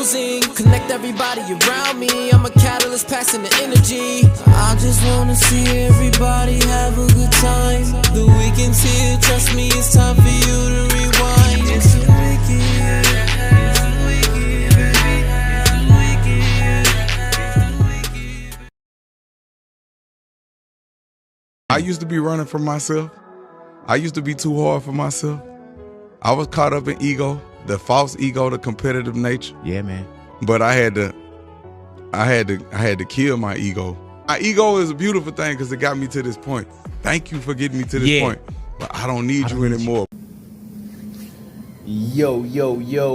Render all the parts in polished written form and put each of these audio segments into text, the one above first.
housing, connect everybody around me. I'm a catalyst passing the energy. I just wanna see everybody have a good time. The weekend's here, trust me, it's time for you to rewind. It's a weekend, it's a weekend, baby, it's a weekend, it's a weekend. I used to be running from myself. I used to be too hard for myself. I was caught up in ego, the false ego, the competitive nature. Yeah, man. But I had to kill my ego. My ego is a beautiful thing because it got me to this point. Thank you for getting me to this point. But I don't need you anymore. Yo,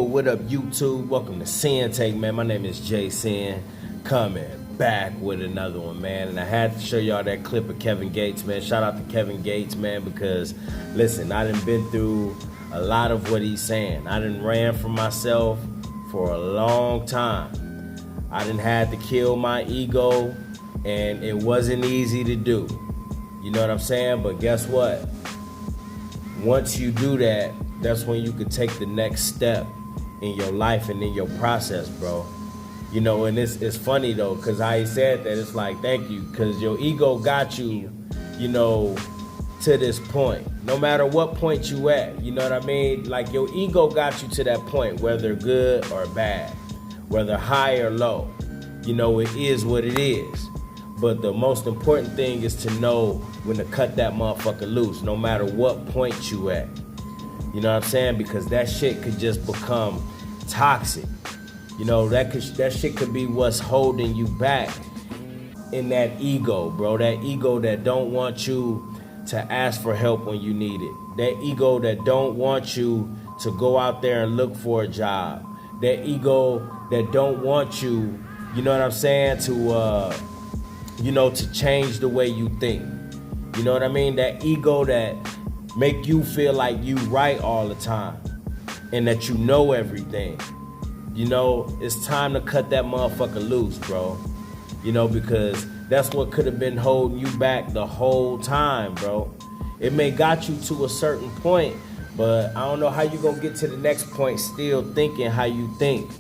what up, YouTube? Welcome to Sinn-Take, man. My name is Sin, coming back with another one, man. And I had to show y'all that clip of Kevin Gates, man. Shout out to Kevin Gates, man, because, listen, I done been through a lot of what he's saying. I done ran from myself for a long time. I done had to kill my ego, and it wasn't easy to do. You know what I'm saying? But guess what? Once you do that, that's when you can take the next step in your life and in your process, bro. You know, and it's funny though, because I said that, it's like, thank you, because your ego got you, you know, to this point. No matter what point you at, you know what I mean? Like, your ego got you to that point, whether good or bad, whether high or low. You know, it is what it is. But the most important thing is to know when to cut that motherfucker loose, no matter what point you at. You know what I'm saying? Because that shit could just become toxic. You know, that shit could be what's holding you back in that ego, bro. That ego that don't want you to ask for help when you need it. That ego that don't want you to go out there and look for a job. That ego that don't want you, you know what I'm saying, to you know, to change the way you think. You know what I mean? That ego that make you feel like you right all the time and that you know everything. You know, it's time to cut that motherfucker loose, bro. You know, because that's what could have been holding you back the whole time, bro. It may got you to a certain point, but I don't know how you gonna get to the next point still thinking how you think.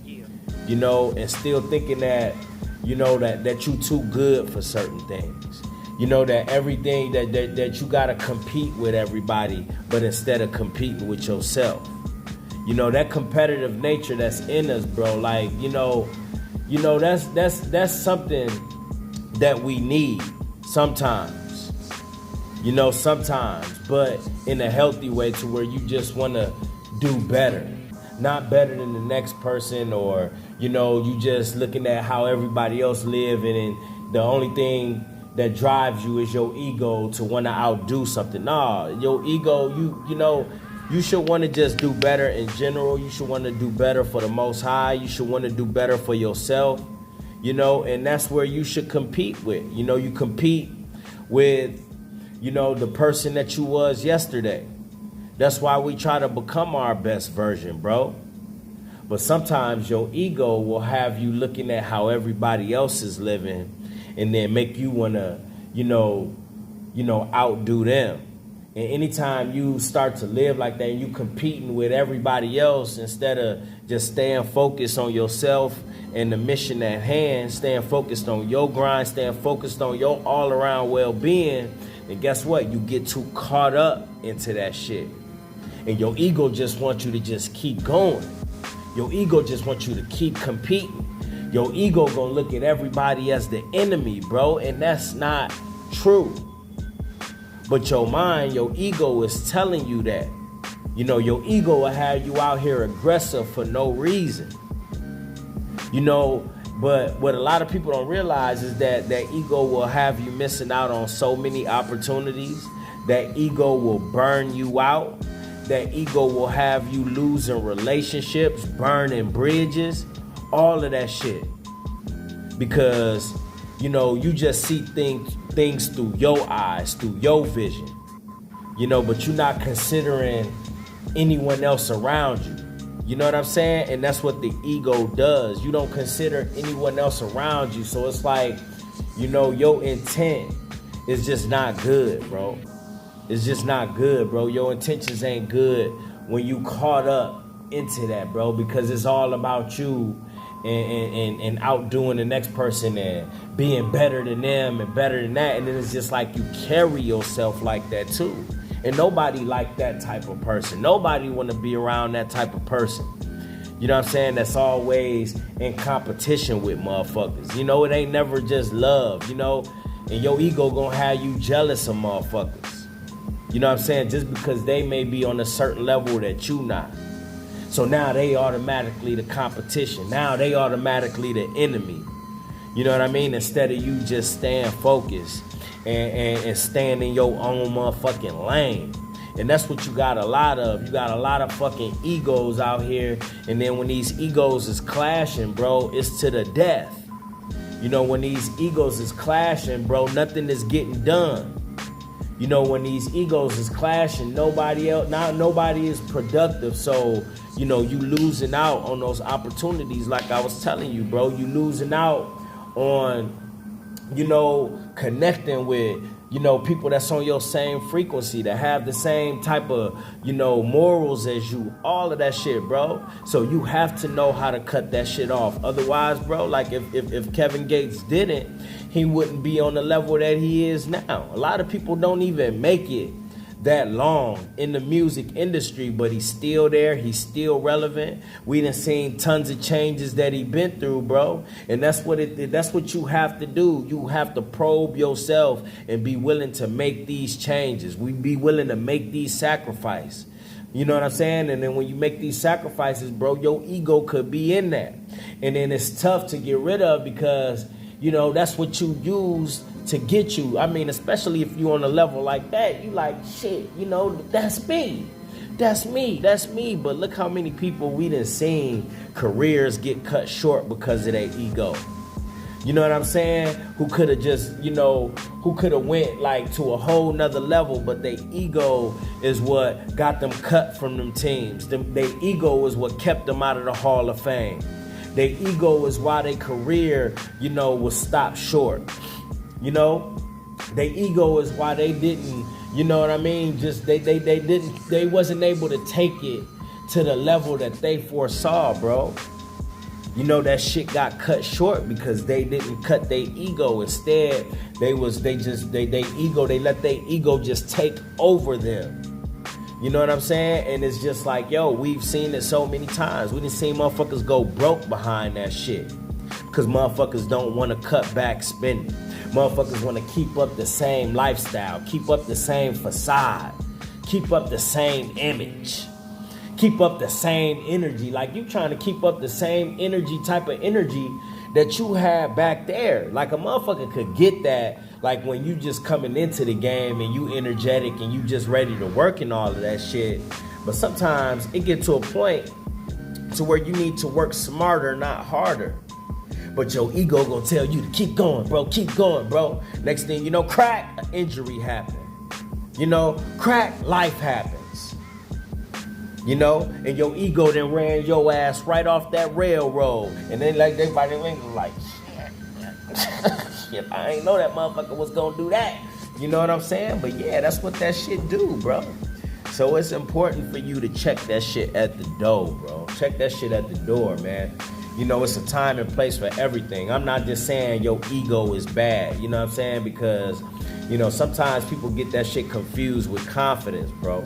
You know, and still thinking that, you know, that you too good for certain things. You know, that everything that you gotta compete with everybody, but instead of competing with yourself. You know, that competitive nature that's in us, bro. Like, you know, that's something that we need sometimes. You know, sometimes, but in a healthy way, to where you just wanna do better. Not better than the next person, or, you know, you just looking at how everybody else live, and the only thing that drives you is your ego to want to outdo something. Nah, your ego, you know, you should want to just do better in general. You should want to do better for the Most High. You should want to do better for yourself, you know, and that's where you should compete with. You know, you compete with, you know, the person that you was yesterday. That's why we try to become our best version, bro. But sometimes your ego will have you looking at how everybody else is living and then make you want to, you know, outdo them. And anytime you start to live like that and you competing with everybody else instead of just staying focused on yourself and the mission at hand, staying focused on your grind, staying focused on your all-around well-being, then guess what? You get too caught up into that shit. And your ego just wants you to just keep going. Your ego just wants you to keep competing. Your ego gonna look at everybody as the enemy, bro, and that's not true. But your mind, your ego is telling you that. You know, your ego will have you out here aggressive for no reason. You know, but what a lot of people don't realize is that that ego will have you missing out on so many opportunities. That ego will burn you out. That ego will have you losing relationships, burning bridges, all of that shit. Because, you know, you just see things through your eyes, through your vision. You know, but you're not considering anyone else around you. You know what I'm saying? And that's what the ego does. You don't consider anyone else around you. So it's like, you know, your intent is just not good, bro. It's just not good, bro. Your intentions ain't good when you caught up into that, bro, because it's all about you and outdoing the next person and being better than them and better than that. And then it's just like you carry yourself like that too. And nobody like that type of person. Nobody want to be around that type of person. You know what I'm saying? That's always in competition with motherfuckers. You know, it ain't never just love, you know? And your ego gonna have you jealous of motherfuckers. You know what I'm saying? Just because they may be on a certain level that you not. So now they automatically the competition. Now they automatically the enemy. You know what I mean? Instead of you just staying focused and staying in your own motherfucking lane. And that's what you got a lot of. You got a lot of fucking egos out here. And then when these egos is clashing, bro, it's to the death. You know, when these egos is clashing, bro, nothing is getting done. You know, when these egos is clashing, nobody is productive. So, you know, you losing out on those opportunities like I was telling you, bro. You losing out on, you know, connecting with, you know, people that's on your same frequency, that have the same type of, you know, morals as you, all of that shit, bro. So you have to know how to cut that shit off. Otherwise, bro, like if Kevin Gates didn't, he wouldn't be on the level that he is now. A lot of people don't even make it that long in the music industry, but he's still there. He's still relevant. We done seen tons of changes that he been through, bro. And that's what you have to do. You have to probe yourself and be willing to make these changes. We be willing to make these sacrifices. You know what I'm saying? And then when you make these sacrifices, bro, your ego could be in that. And then it's tough to get rid of because, you know, that's what you use to get you. I mean, especially if you on a level like that, you like, shit, you know, that's me. That's me. That's me. But look how many people we done seen careers get cut short because of their ego. You know what I'm saying? Who could have just, you know, who could have went like to a whole nother level, but their ego is what got them cut from them teams. Their ego is what kept them out of the Hall of Fame. Their ego is why their career, you know, was stopped short. You know, their ego is why they didn't, you know what I mean? Just they wasn't able to take it to the level that they foresaw, bro. You know, that shit got cut short because they didn't cut their ego. Instead, they let their ego just take over them. You know what I'm saying? And it's just like, yo, we've seen it so many times. We done seen motherfuckers go broke behind that shit because motherfuckers don't want to cut back spending. Motherfuckers want to keep up the same lifestyle, keep up the same facade, keep up the same image, keep up the same energy. Like you trying to keep up the same energy, type of energy that you had back there. Like a motherfucker could get that, like when you just coming into the game and you energetic and you just ready to work and all of that shit. But sometimes it get to a point to where you need to work smarter, not harder. But your ego gonna tell you to keep going, bro, keep going, bro. Next thing you know, crack, an injury happen. You know, crack, life happens. You know, and your ego then ran your ass right off that railroad. And then like everybody like, shit, I ain't know that motherfucker was gonna do that. You know what I'm saying? But yeah, that's what that shit do, bro. So it's important for you to check that shit at the door, bro. Check that shit at the door, man. You know, it's a time and place for everything. I'm not just saying your ego is bad, you know what I'm saying? Because, you know, sometimes people get that shit confused with confidence, bro.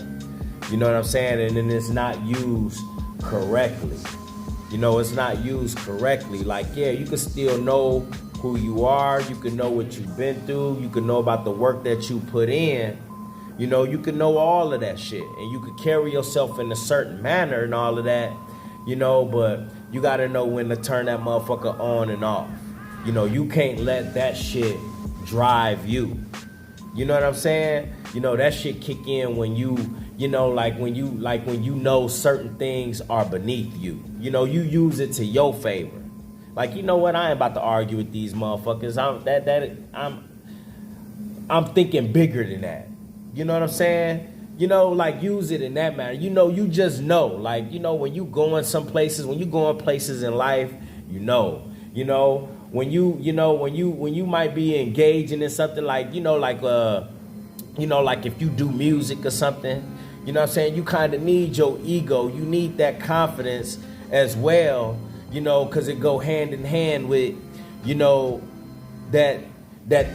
You know what I'm saying? And then it's not used correctly. You know, it's not used correctly. Like, yeah, you can still know who you are. You can know what you've been through. You can know about the work that you put in. You know, you can know all of that shit. And you can carry yourself in a certain manner and all of that, you know, but you got to know when to turn that motherfucker on and off. You know, you can't let that shit drive you. You know what I'm saying? You know, that shit kick in when you know, when you know certain things are beneath you. You know, you use it to your favor. Like, you know what? I ain't about to argue with these motherfuckers. I'm thinking bigger than that. You know what I'm saying? You know, like, use it in that manner. You know, you just know. Like, you know, when you going some places, when you going places in life, you know, when you might be engaging in something like, like if you do music or something, you know what I'm saying? You kind of need your ego. You need that confidence as well, you know, because it go hand in hand with, you know, that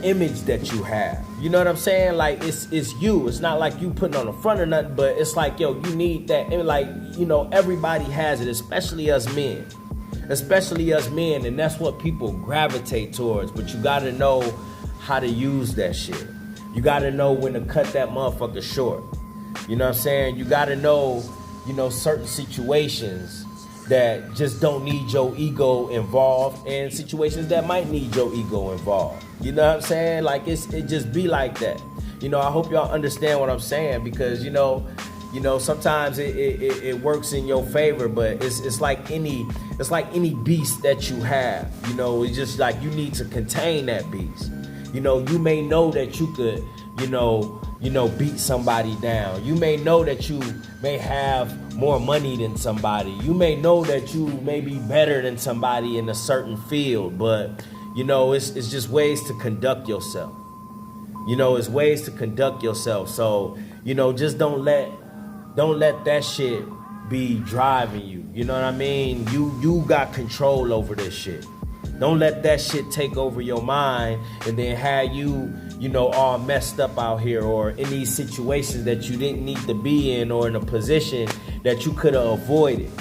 image that you have. You know what I'm saying? Like, it's you. It's not like you putting on the front or nothing, but it's like, yo, you need that. And like, you know, everybody has it, especially us men. Especially us men, and that's what people gravitate towards. But you gotta know how to use that shit. You gotta know when to cut that motherfucker short. You know what I'm saying? You gotta know, you know, certain situations that just don't need your ego involved, and situations that might need your ego involved. You know what I'm saying? Like, it just be like that. You know, I hope y'all understand what I'm saying, because you know, sometimes it works in your favor, but it's like any beast that you have. You know, it's just like you need to contain that beast. You know, you may know that you could, you know, beat somebody down. You may know that you may have more money than somebody. You may know that you may be better than somebody in a certain field, but you know, it's just ways to conduct yourself. You know, it's ways to conduct yourself. So, you know, just don't let that shit be driving you. You know what I mean? You got control over this shit. Don't let that shit take over your mind and then have you, you know, all messed up out here, or in these situations that you didn't need to be in, or in a position that you could have avoided.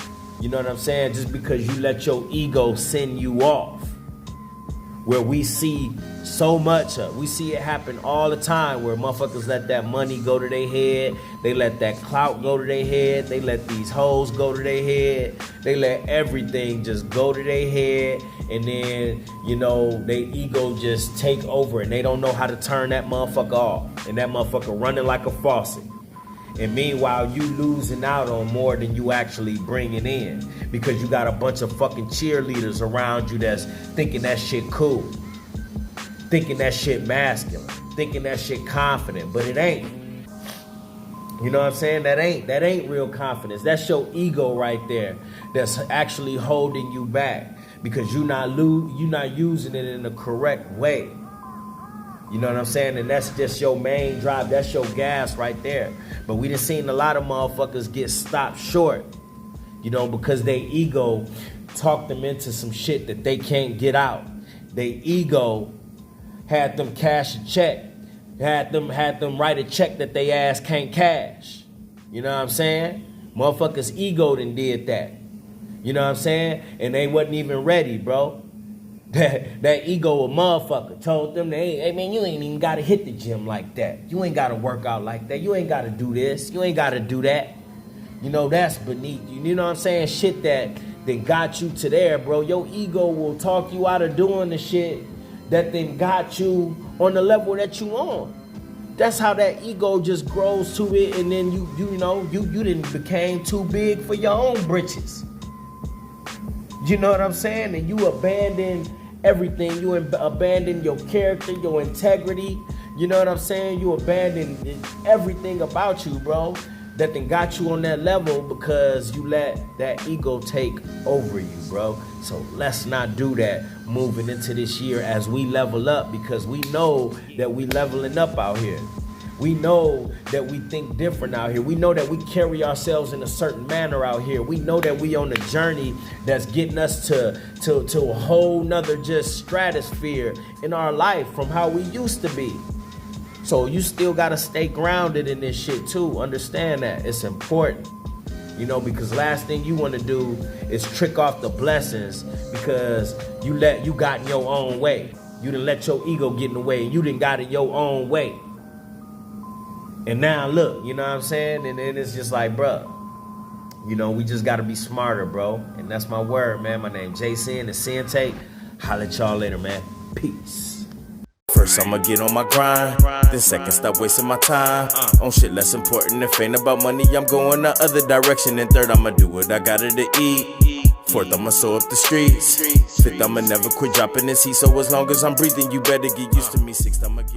You know what I'm saying? Just because you let your ego send you off. Where we see so much of. We see it happen all the time, where motherfuckers let that money go to their head. They let that clout go to their head. They let these hoes go to their head. They let everything just go to their head. And then, you know, their ego just take over, and they don't know how to turn that motherfucker off. And that motherfucker running like a faucet. And meanwhile, you losing out on more than you actually bringing in, because you got a bunch of fucking cheerleaders around you that's thinking that shit cool, thinking that shit masculine, thinking that shit confident, but it ain't. You know what I'm saying? That ain't real confidence. That's your ego right there that's actually holding you back, because you're not using it in the correct way. You know what I'm saying? And that's just your main drive. That's your gas right there. But we done seen a lot of motherfuckers get stopped short, you know, because they ego talked them into some shit that they can't get out. They ego had them cash a check, had them write a check that they ass can't cash. You know what I'm saying? Motherfuckers ego done did that. You know what I'm saying? And they wasn't even ready, bro. That ego a motherfucker told them, hey man, you ain't even gotta hit the gym like that. You ain't gotta work out like that. You ain't gotta do this. You ain't gotta do that. You know, that's beneath you. You know what I'm saying? Shit that got you to there, bro. Your ego will talk you out of doing the shit that then got you on the level that you on. That's how that ego just grows to it, and then you didn't became too big for your own britches. You know what I'm saying? And you abandon everything. You abandon your character, your integrity. You know what I'm saying? You abandon everything about you, bro, that then got you on that level, because you let that ego take over you, bro. So let's not do that moving into this year as we level up, because we know that we leveling up out here. We know that we think different out here. We know that we carry ourselves in a certain manner out here. We know that we on a journey that's getting us to a whole nother just stratosphere in our life from how we used to be. So you still got to stay grounded in this shit too. Understand that. It's important. You know, because last thing you want to do is trick off the blessings because you got in your own way. You done let your ego get in the way, and you done got in your own way. And now look, you know what I'm saying? And then it's just like, bruh, you know, we just got to be smarter, bro. And that's my word, man. My name Jason, it's Sinn-Take. Holla at y'all later, man. Peace. First I'ma get on my grind, then second stop wasting my time on shit less important. If ain't about money, I'm going the other direction. And third, I'ma do what I gotta to eat. Fourth, I'ma sew up the streets. Fifth, I'ma never quit dropping this heat. So as long as I'm breathing, you better get used to me. Sixth, I'ma get